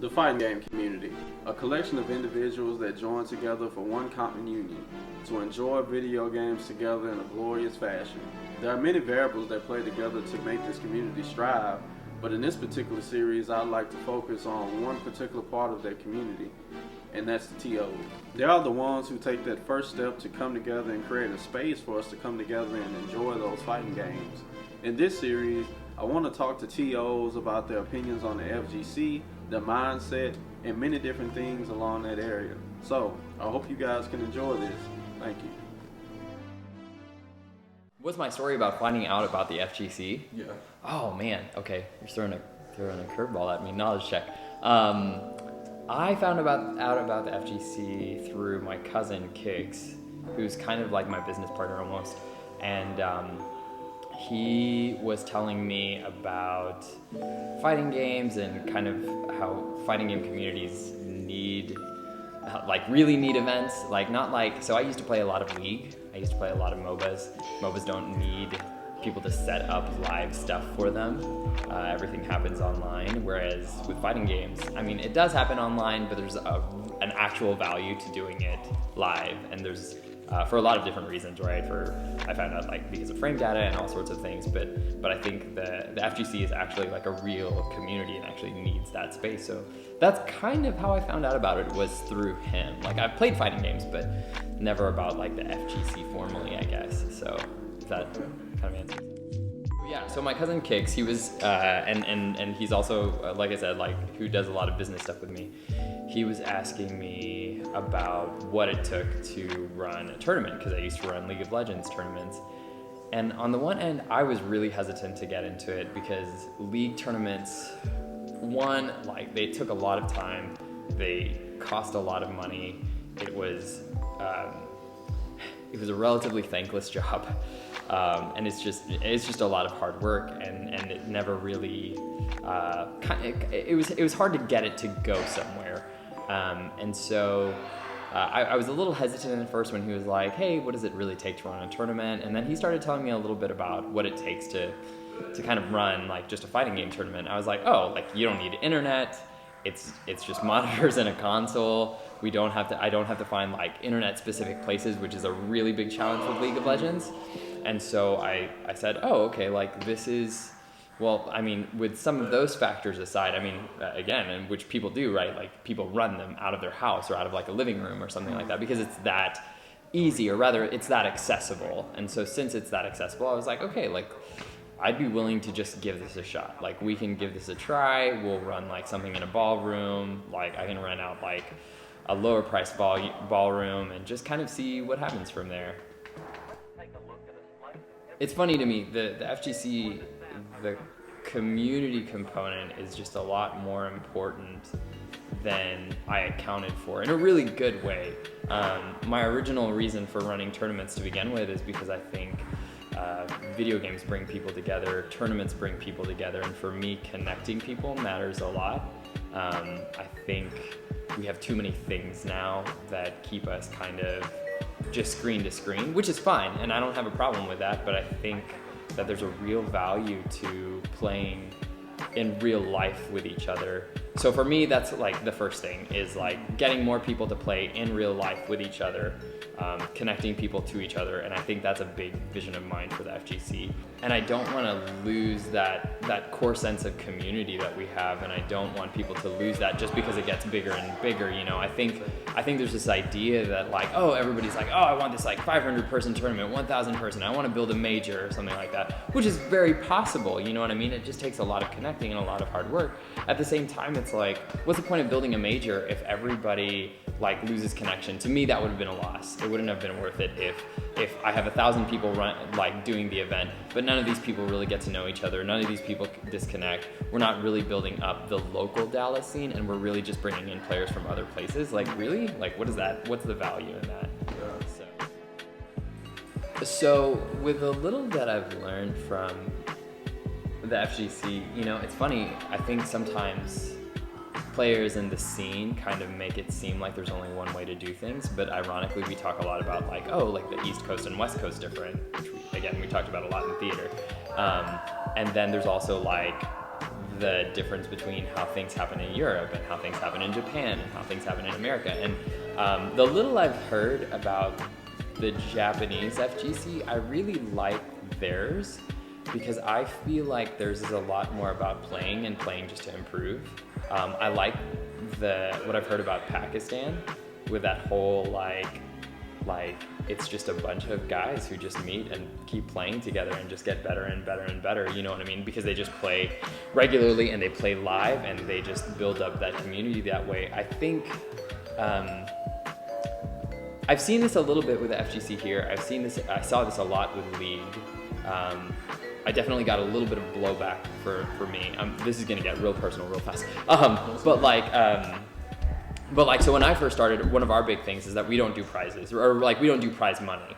The fighting game community, a collection of individuals that join together for one common union, to enjoy video games together in a glorious fashion. There are many variables that play together to make this community strive, but in this particular series I'd like to focus on one particular part of that community, and that's the TOs. They are the ones who take that first step to come together and create a space for us to come together and enjoy those fighting games. In this series, I want to talk to TOs about their opinions on the FGC, their mindset, and many different things along that area. So, I hope you guys can enjoy this. Thank you. What's my story about finding out about the FGC? Yeah. Oh man, okay, you're throwing a curveball at me. Knowledge check. I found out about the FGC through my cousin Kix, who's kind of like my business partner almost, and he was telling me about fighting games and kind of how fighting game communities really need events. So I used to play a lot of League. I used to play a lot of MOBAs. MOBAs don't need people to set up live stuff for them. Everything happens online, whereas with fighting games, I mean, it does happen online, but there's an actual value to doing it live, and there's for a lot of different reasons, right? I found out because of frame data and all sorts of things, but I think the FGC is actually like a real community and actually needs that space. So that's kind of how I found out about it, was through him. I've played fighting games, but never about the FGC formally, I guess. So is that kind of answers? Yeah, so my cousin Kix, he was, and he's also, like I said, who does a lot of business stuff with me. He was asking me about what it took to run a tournament, because I used to run League of Legends tournaments. And on the one end, I was really hesitant to get into it because League tournaments, one, they took a lot of time, they cost a lot of money. It was a relatively thankless job. And it's just a lot of hard work, and it never really it was hard to get it to go somewhere, and so I was a little hesitant at first when he was like, hey, what does it really take to run a tournament? And then he started telling me a little bit about what it takes to kind of run just a fighting game tournament. I was like, oh, you don't need internet, it's just monitors and a console. I don't have to find internet specific places, which is a really big challenge with League of Legends. And so I said, oh, okay, this is, well, I mean, with some of those factors aside, I mean, again, and which people do, right? People run them out of their house or out of a living room or something like that, because it's that easy, or rather it's that accessible. And so since it's that accessible, I was like, okay, I'd be willing to just give this a shot. We can give this a try. We'll run something in a ballroom. I can rent out a lower price ballroom and just kind of see what happens from there. It's funny to me, the FGC, the community component is just a lot more important than I accounted for, in a really good way. My original reason for running tournaments to begin with is because I think video games bring people together, tournaments bring people together, and for me, connecting people matters a lot. I think we have too many things now that keep us kind of just screen to screen, which is fine, and I don't have a problem with that, but I think that there's a real value to playing in real life with each other. So for me, that's the first thing is getting more people to play in real life with each other, connecting people to each other, and I think that's a big vision of mine for the FGC. And I don't want to lose that core sense of community that we have, and I don't want people to lose that just because it gets bigger and bigger. I think there's this idea that oh, everybody's oh, I want this 500 person tournament, 1,000 person, I want to build a major or something like that, which is very possible, you know what I mean? It just takes a lot of connecting and a lot of hard work. At the same time, it's what's the point of building a major if everybody loses connection? To me, that would have been a loss. It wouldn't have been worth it if I have 1,000 people doing the event, but none of these people really get to know each other. None of these people disconnect. We're not really building up the local Dallas scene, and we're really just bringing in players from other places. Really? What is that? What's the value in that? So with the little that I've learned from the FGC, it's funny. I think sometimes players in the scene kind of make it seem like there's only one way to do things, but ironically we talk a lot about the East Coast and West Coast different, which we talked about a lot in theater, and then there's also the difference between how things happen in Europe and how things happen in Japan and how things happen in America. And the little I've heard about the Japanese FGC, I really like theirs, because I feel like theirs is a lot more about playing and playing just to improve. I like what I've heard about Pakistan, with that whole like it's just a bunch of guys who just meet and keep playing together and just get better and better and better, you know what I mean? Because they just play regularly and they play live and they just build up that community that way. I think I've seen this a little bit with the FGC here. I saw this a lot with League. I definitely got a little bit of blowback for me. This is gonna get real personal real fast. But so when I first started, one of our big things is that we don't do prizes, or we don't do prize money,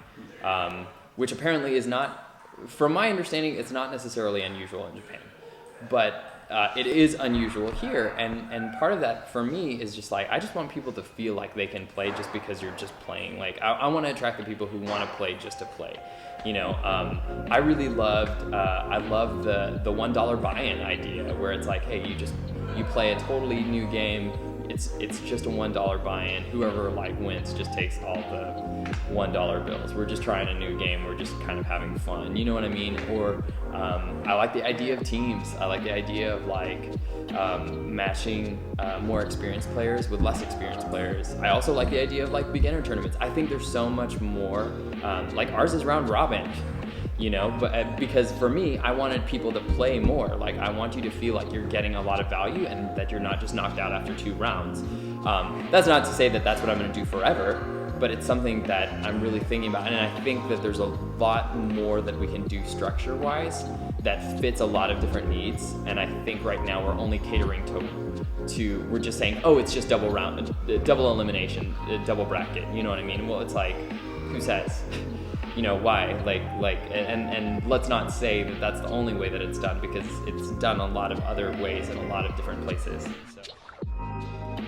which apparently is not, from my understanding, it's not necessarily unusual in Japan, but it is unusual here. And part of that for me is just I just want people to feel like they can play just because you're just playing. I want to attract the people who want to play just to play. I really loved, I love the $1 buy-in idea, where it's like, hey, you play a totally new game. It's just a $1 buy-in. Whoever wins just takes all the $1 bills. We're just trying a new game. We're just kind of having fun. You know what I mean? Or I like the idea of teams. I like the idea of matching more experienced players with less experienced players. I also like the idea of beginner tournaments. I think there's so much more. Ours is round robin. But because for me, I wanted people to play more. I want you to feel like you're getting a lot of value and that you're not just knocked out after 2 rounds. That's not to say that that's what I'm going to do forever, but it's something that I'm really thinking about. And I think that there's a lot more that we can do structure-wise that fits a lot of different needs. And I think right now we're only catering to we're just saying, oh, it's just double elimination, double bracket. You know what I mean? Well, it's who says? Why? And let's not say that that's the only way that it's done, because it's done a lot of other ways in a lot of different places. So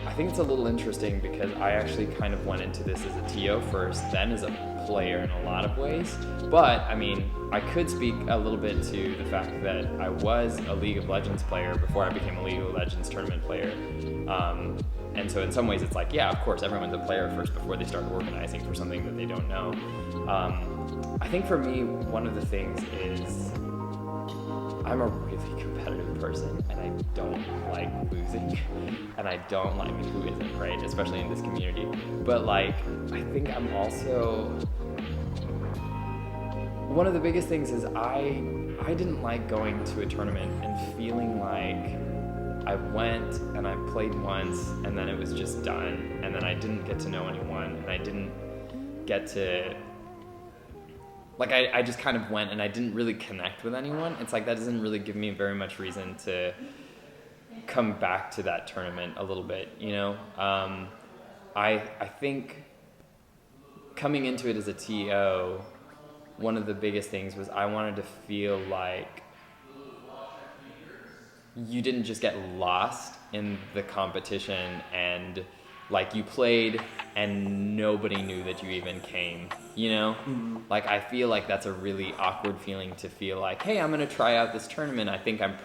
I think it's a little interesting because I actually kind of went into this as a TO first, then as a player in a lot of ways. But I could speak a little bit to the fact that I was a League of Legends player before I became a League of Legends tournament player. And so in some ways it's yeah, of course, everyone's a player first before they start organizing for something that they don't know. I think for me, one of the things is I'm a really competitive person and I don't like losing, and I don't like who isn't, right? Especially in this community. But I think I'm also, one of the biggest things is I didn't like going to a tournament and feeling like I went and I played once and then it was just done, and then I didn't get to know anyone, and I didn't get to, I just kind of went and I didn't really connect with anyone. It's that doesn't really give me very much reason to come back to that tournament a little bit, I think coming into it as a TO, one of the biggest things was I wanted to feel like you didn't just get lost in the competition and you played and nobody knew that you even came, Mm-hmm. I feel like that's a really awkward feeling to feel like, hey, I'm gonna try out this tournament. I think I'm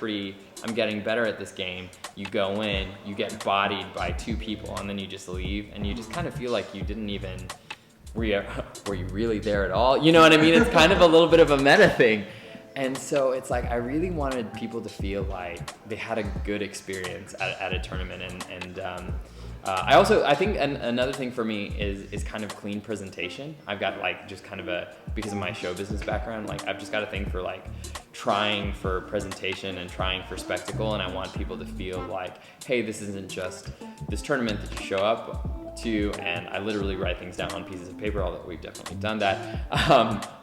getting better at this game. You go in, you get bodied by 2 people, and then you just leave, and you just kind of feel like you didn't even, were you really there at all? You know what I mean? It's kind of a little bit of a meta thing. And so it's I really wanted people to feel like they had a good experience at a tournament. And I think another thing for me is kind of clean presentation. I've got just kind of because of my show business background, I've just got a thing for trying for presentation and trying for spectacle. And I want people to feel hey, this isn't just this tournament that you show up to, and I literally write things down on pieces of paper, although we've definitely done that.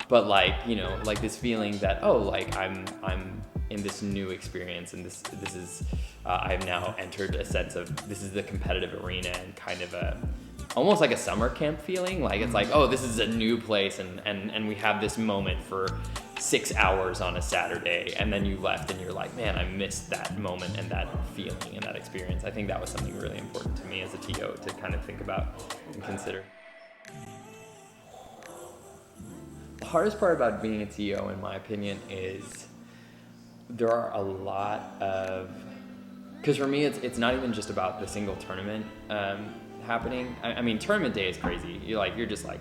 But this feeling that, I'm in this new experience, and this is I've now entered a sense of this is the competitive arena, and kind of almost like a summer camp feeling. It's oh, this is a new place, and we have this moment for 6 hours on a Saturday, and then you left and you're man, I missed that moment and that feeling and that experience. I think that was something really important to me as a TO to kind of think about and consider. The hardest part about being a TO, in my opinion, is there are a lot of because for me, it's not even just about the single tournament happening. I mean, tournament day is crazy. You're just like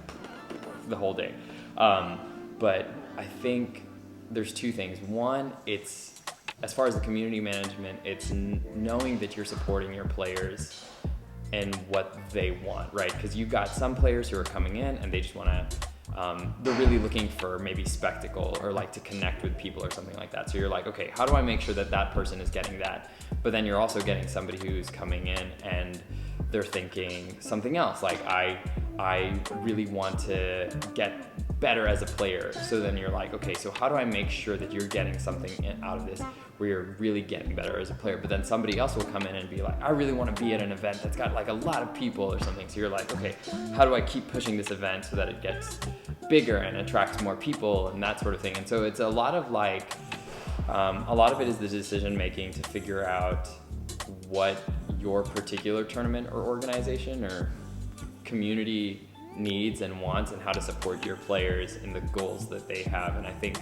the whole day. But I think there's two things. One, it's as far as the community management, it's knowing that you're supporting your players and what they want, right? Because you've got some players who are coming in and they just want to, they're really looking for maybe spectacle or like to connect with people or something like that. So you're like, okay, how do I make sure that that person is getting that? But then you're also getting somebody who's coming in and they're thinking something else. Like I really want to get better as a player. So then you're like, okay, so how do I make sure that you're getting something out of this where you're really getting better as a player? But then somebody else will come in and be like, I really want to be at an event that's got like a lot of people or something. So you're like, okay, how do I keep pushing this event so that it gets bigger and attracts more people and that sort of thing? And so it's a lot of like, a lot of it is the decision making to figure out what your particular tournament or organization or community needs and wants and how to support your players in the goals that they have. And I think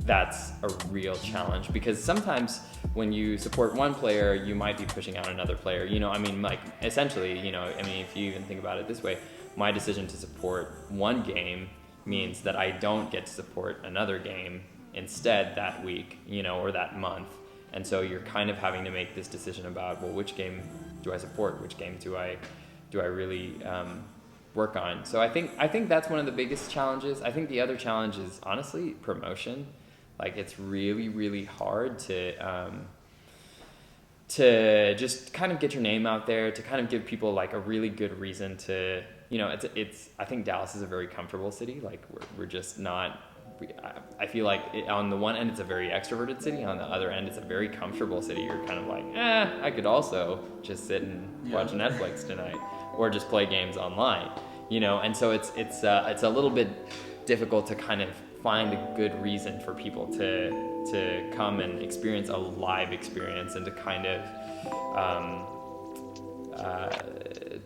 that's a real challenge, because sometimes when you support one player, you might be pushing out another player. I mean, like essentially, if you even think about it this way, my decision to support one game means that I don't get to support another game instead that week, or that month. And so you're kind of having to make this decision about, well, which game do I support? Which game do I really work on? So I think that's one of the biggest challenges. I think the other challenge is honestly promotion. Like it's really, really hard to just kind of get your name out there, to kind of give people like a really good reason to, it's I think Dallas is a very comfortable city. Like we're just not, I feel like on the one end it's a very extroverted city, on the other end it's a very comfortable city. You're kind of like, I could also just sit and watch Netflix tonight or just play games online, and so it's a little bit difficult to kind of find a good reason for people to come and experience a live experience, and to kind of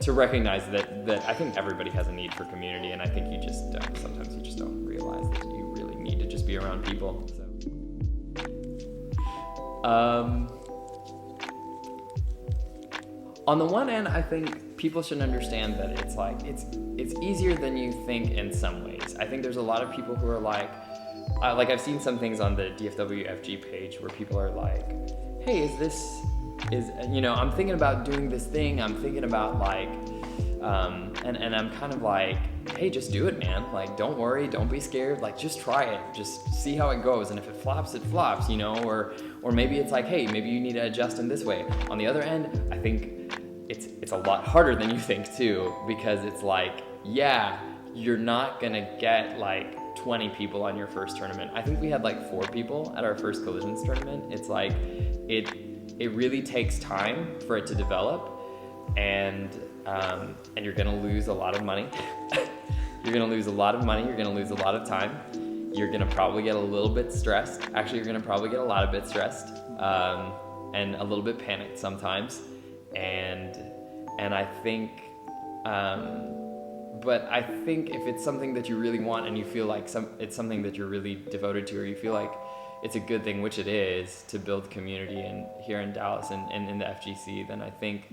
to recognize that I think everybody has a need for community, and I think you just sometimes you just don't realize that you really need to just be around people. So. On the one end, I think people should understand that it's like it's easier than you think in some ways. I think there's a lot of people who are like I've seen some things on the DFWFG page where people are like, hey, I'm thinking about doing this thing. I'm thinking about like, and I'm kind of like, hey, just do it, man. Like, don't worry, don't be scared. Like, just try it. Just see how it goes. And if it flops, it flops, or maybe it's like, hey, maybe you need to adjust in this way. On the other end, I think it's a lot harder than you think too, because it's like, yeah, you're not gonna get like 20 people on your first tournament. I think we had like 4 people at our first Collisions tournament. It's like, it really takes time for it to develop, and you're gonna lose a lot of money. You're gonna lose a lot of money, you're gonna lose a lot of time. You're gonna probably get a little bit stressed. Actually, you're gonna probably get a lot of bit stressed, and a little bit panicked sometimes. And I think, but I think if it's something that you really want and you feel like it's something that you're really devoted to, or you feel like it's a good thing, which it is, to build community here in Dallas and in the FGC, then I think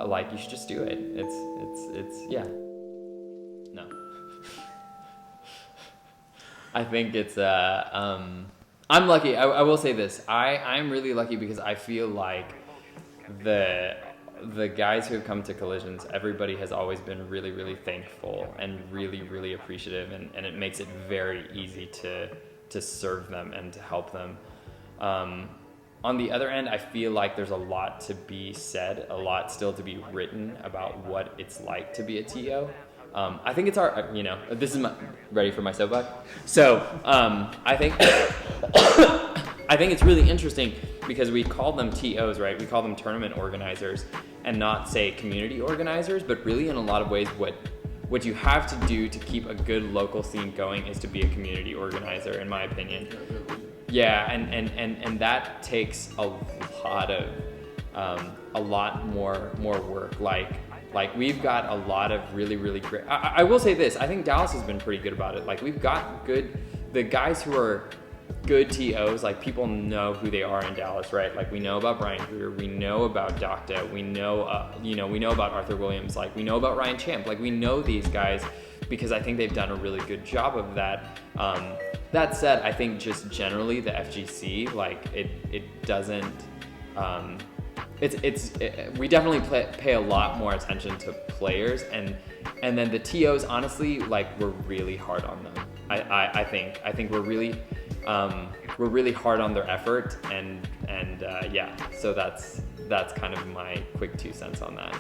like you should just do it. It's yeah. No. I think it's I'm lucky. I will say this. I'm really lucky because I feel like the guys who have come to Collisions, everybody has always been really, really thankful and really, really appreciative, and it makes it very easy to serve them and to help them. On the other end, I feel like there's a lot to be said, a lot still to be written about what it's like to be a TO. I think it's this is ready for my soapbox. So I think it's really interesting because we call them TOs, right? We call them tournament organizers and not say community organizers, but really in a lot of ways what you have to do to keep a good local scene going is to be a community organizer, in my opinion. Yeah, and that takes a lot more work. Like we've got a lot of really, really great. I will say this. I think Dallas has been pretty good about it. Like we've got the guys who are good TOs, like people know who they are in Dallas, right? Like we know about Brian Greer, we know about Docta, we know, we know about Arthur Williams, like we know about Ryan Champ, like we know these guys because I think they've done a really good job of that. That said, I think just generally the FGC, like it doesn't, we definitely pay a lot more attention to players, and then the TOs, honestly, like we're really hard on them. I think we're really hard on their effort, and yeah, so that's kind of my quick 2 cents on that.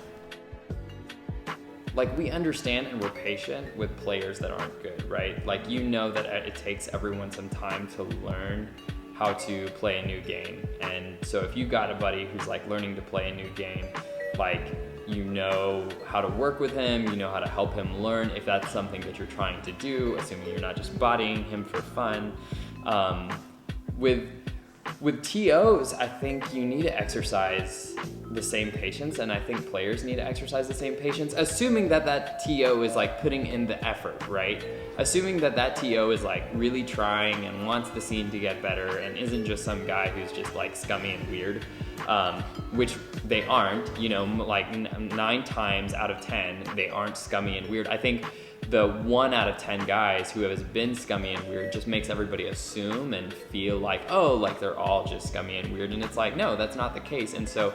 Like we understand and we're patient with players that aren't good, right? Like you know that it takes everyone some time to learn how to play a new game, and so if you got a buddy who's like learning to play a new game, like you know how to work with him, you know how to help him learn if that's something that you're trying to do, assuming you're not just bodying him for fun. With TOs, I think you need to exercise the same patience, and I think players need to exercise the same patience, assuming that TO is like putting in the effort, right? Assuming that TO is like really trying and wants the scene to get better and isn't just some guy who's just like scummy and weird, which they aren't, like 9 times out of 10, they aren't scummy and weird. I think the 1 out of 10 guys who has been scummy and weird just makes everybody assume and feel like, oh, like they're all just scummy and weird. And it's like, no, that's not the case. And so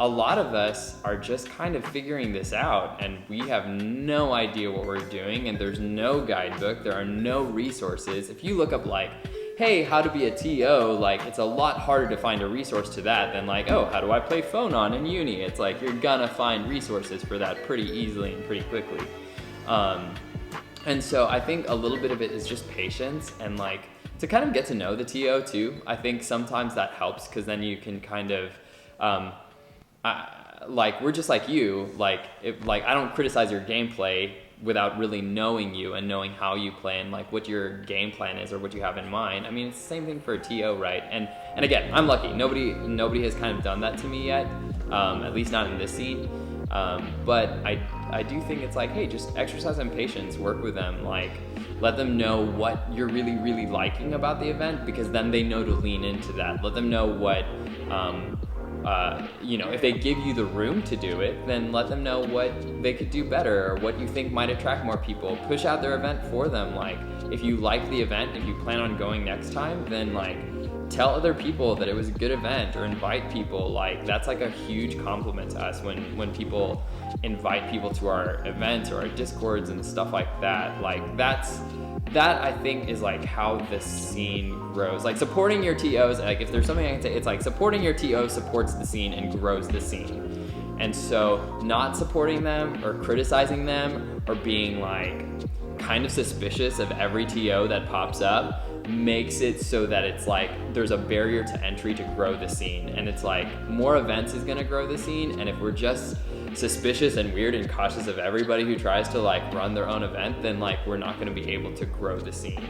a lot of us are just kind of figuring this out, and we have no idea what we're doing, and there's no guidebook, there are no resources. If you look up like, hey, how to be a TO, like it's a lot harder to find a resource to that than like, oh, how do I play Phonon in uni? It's like you're gonna find resources for that pretty easily and pretty quickly. And so I think a little bit of it is just patience and like to kind of get to know the TO too. I think sometimes that helps because then you can kind of, like we're just like you, like I don't criticize your gameplay without really knowing you and knowing how you play and like what your game plan is or what you have in mind. I mean, it's the same thing for a TO, right? And again, I'm lucky. Nobody has kind of done that to me yet, at least not in this scene. But I do think it's like, hey, just exercise some patience, work with them, like let them know what you're really, really liking about the event, because then they know to lean into that. Let them know what, if they give you the room to do it, then let them know what they could do better or what you think might attract more people. Push out their event for them. Like if you like the event, if you plan on going next time, then like tell other people that it was a good event or invite people. Like that's like a huge compliment to us when people invite people to our events or our discords and stuff like that. Like that I think is like how the scene grows. Like supporting your TOs, like if there's something I can say, it's like supporting your TO supports the scene and grows the scene. And so not supporting them or criticizing them or being like kind of suspicious of every TO that pops up makes it so that it's like there's a barrier to entry to grow the scene, and it's like more events is going to grow the scene, and if we're just suspicious and weird and cautious of everybody who tries to like run their own event, then like we're not going to be able to grow the scene.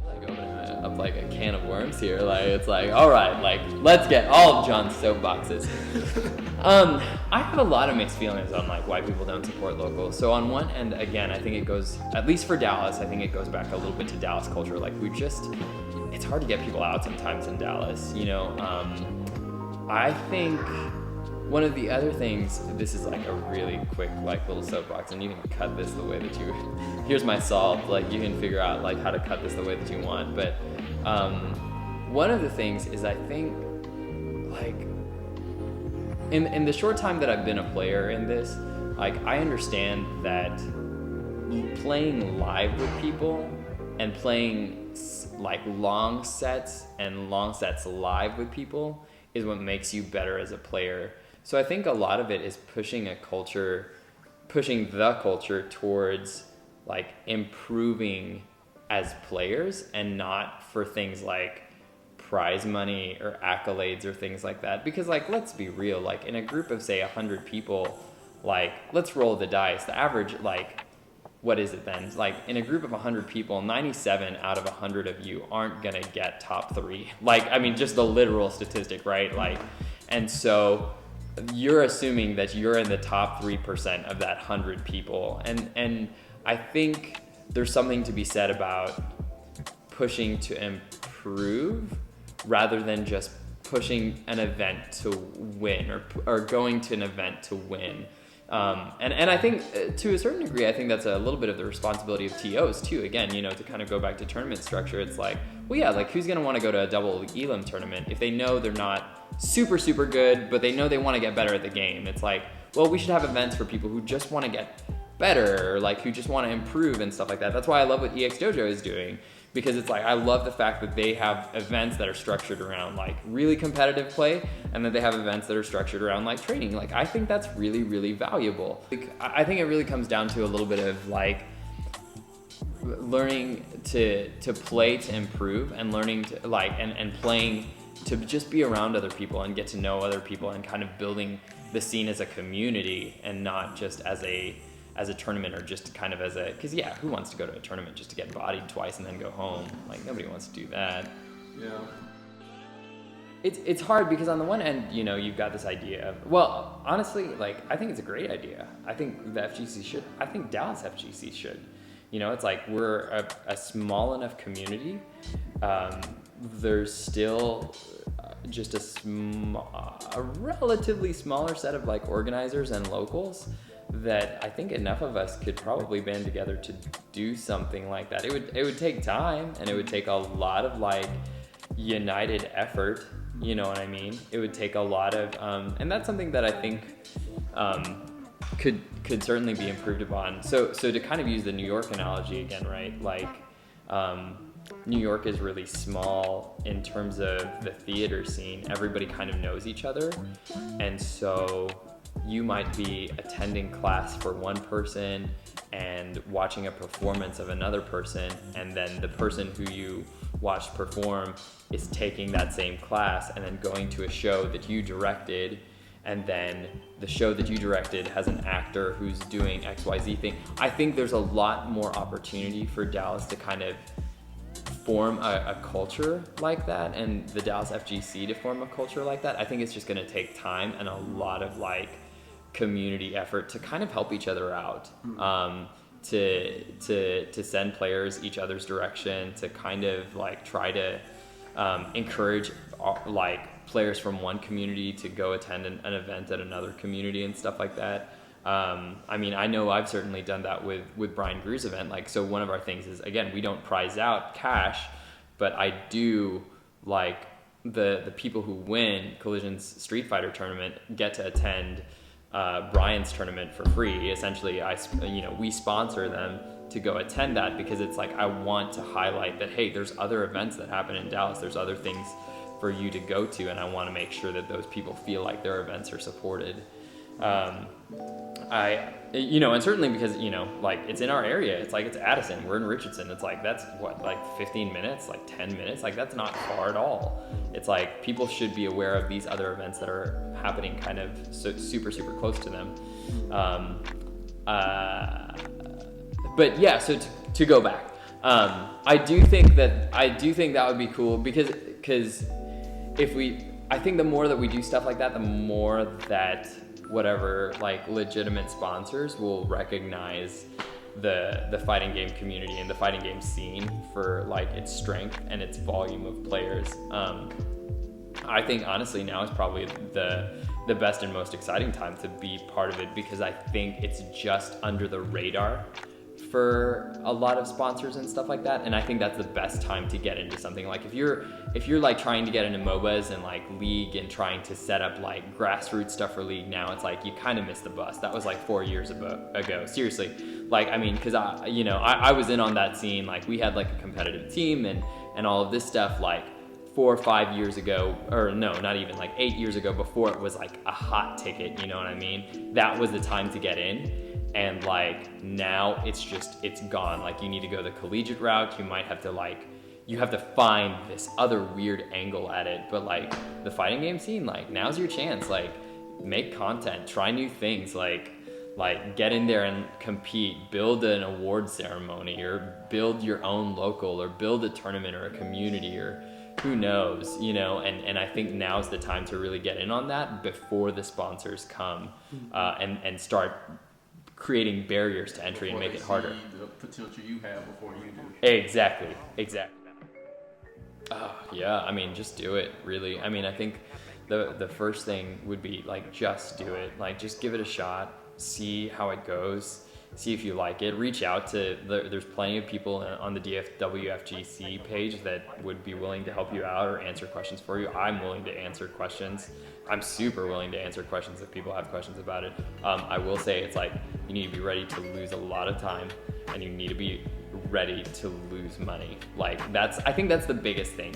Like opening up like a can of worms here, like it's like, all right, like let's get all of John's soapboxes. I have a lot of mixed feelings on like why people don't support local. So on one end, again, I think it goes, at least for Dallas, I think it goes back a little bit to Dallas culture. Like it's hard to get people out sometimes in Dallas, I think one of the other things, this is like a really quick like little soapbox, and you can cut this the way that here's my solve, like you can figure out like how to cut this the way that you want. But one of the things is I think like in the short time that I've been a player in this, like I understand that playing live with people and playing like long sets live with people is what makes you better as a player. So I think a lot of it is pushing the culture towards like improving as players, and not for things like prize money or accolades or things like that. Because like, let's be real, like in a group of say 100 people, like let's roll the dice. The average, like, what is it then? Like in a group of 100 people, 97 out of 100 of you aren't gonna get top 3. Like, I mean, just the literal statistic, right? Like, and so you're assuming that you're in the top 3% of that 100 people. And I think there's something to be said about pushing to improve rather than just pushing an event to win or going to an event to win. And I think to a certain degree, I think that's a little bit of the responsibility of TOs too. Again, to kind of go back to tournament structure, it's like, well, yeah, like who's going to want to go to a double elim tournament if they know they're not super, super good, but they know they want to get better at the game? It's like, well, we should have events for people who just want to get better, or like who just want to improve and stuff like that. That's why I love what EX Dojo is doing, because it's like, I love the fact that they have events that are structured around like really competitive play, and that they have events that are structured around like training. Like, I think that's really, really valuable. Like, I think it really comes down to a little bit of like learning to play to improve, and learning to like, and playing to just be around other people and get to know other people, and kind of building the scene as a community and not just as a tournament, or just kind of as a, because yeah, who wants to go to a tournament just to get bodied twice and then go home? Like, nobody wants to do that. Yeah. It's hard because on the one end, you've got this idea of, well, honestly, like, I think it's a great idea. I think the FGC should. I think Dallas FGC should. It's like, we're a small enough community. There's still just a relatively smaller set of like organizers and locals that I think enough of us could probably band together to do something like that. It would take time, and it would take a lot of like united effort, you know what I mean? It would take a lot of, and that's something that I think could certainly be improved upon. So to kind of use the New York analogy again, right? Like, New York is really small in terms of the theater scene. Everybody kind of knows each other, and so you might be attending class for one person and watching a performance of another person, and then the person who you watched perform is taking that same class and then going to a show that you directed, and then the show that you directed has an actor who's doing XYZ thing. I think there's a lot more opportunity for Dallas to kind of form a culture like that, and the Dallas FGC to form a culture like that. I think it's just going to take time and a lot of like community effort to kind of help each other out, to send players each other's direction, to kind of like try to encourage like players from one community to go attend an event at another community and stuff like that. I mean, I know I've certainly done that with Brian Grew's event. Like, so one of our things is, again, we don't prize out cash, but I do like the people who win Collision's Street Fighter tournament get to attend Brian's tournament for free. Essentially, we sponsor them to go attend that, because it's like, I want to highlight that, hey, there's other events that happen in Dallas. There's other things for you to go to, and I want to make sure that those people feel like their events are supported. And certainly because, like, it's in our area. It's like, it's Addison. We're in Richardson. It's like, that's what, like 15 minutes, like 10 minutes. Like, that's not far at all. It's like, people should be aware of these other events that are happening kind of super, super close to them. But yeah, so to go back, I do think that would be cool, because I think the more that we do stuff like that, the more that whatever like legitimate sponsors will recognize the fighting game community and the fighting game scene for like its strength and its volume of players. I think honestly now is probably the best and most exciting time to be part of it, because I think it's just under the radar for a lot of sponsors and stuff like that, and I think that's the best time to get into something. Like, if you're like trying to get into MOBAs and like League and trying to set up like grassroots stuff for League now, it's like you kind of missed the bus. That was like 4 years ago. Seriously, like, I mean, because I was in on that scene. Like, we had like a competitive team and all of this stuff like 4 or 5 years ago, or no, not even, like 8 years ago, before it was like a hot ticket, you know what I mean? That was the time to get in. And like, now it's gone. Like, you need to go the collegiate route. You might have to find this other weird angle at it. But like, the fighting game scene, like, now's your chance. Like, make content, try new things, like get in there and compete, build an award ceremony, or build your own local, or build a tournament or a community, or who knows, and I think now's the time to really get in on that before the sponsors come, and start creating barriers to entry and make it harder. The potential you have before you do. Exactly. Yeah, I mean, just do it, really. I mean, I think the first thing would be like, just do it. Like, just give it a shot, see how it goes, see if you like it. Reach out to, there's plenty of people on the DFW FGC page that would be willing to help you out or answer questions for you. I'm willing to answer questions. I'm super willing to answer questions if people have questions about it. I will say it's like, you need to be ready to lose a lot of time, and you need to be ready to lose money. Like, I think that's the biggest thing.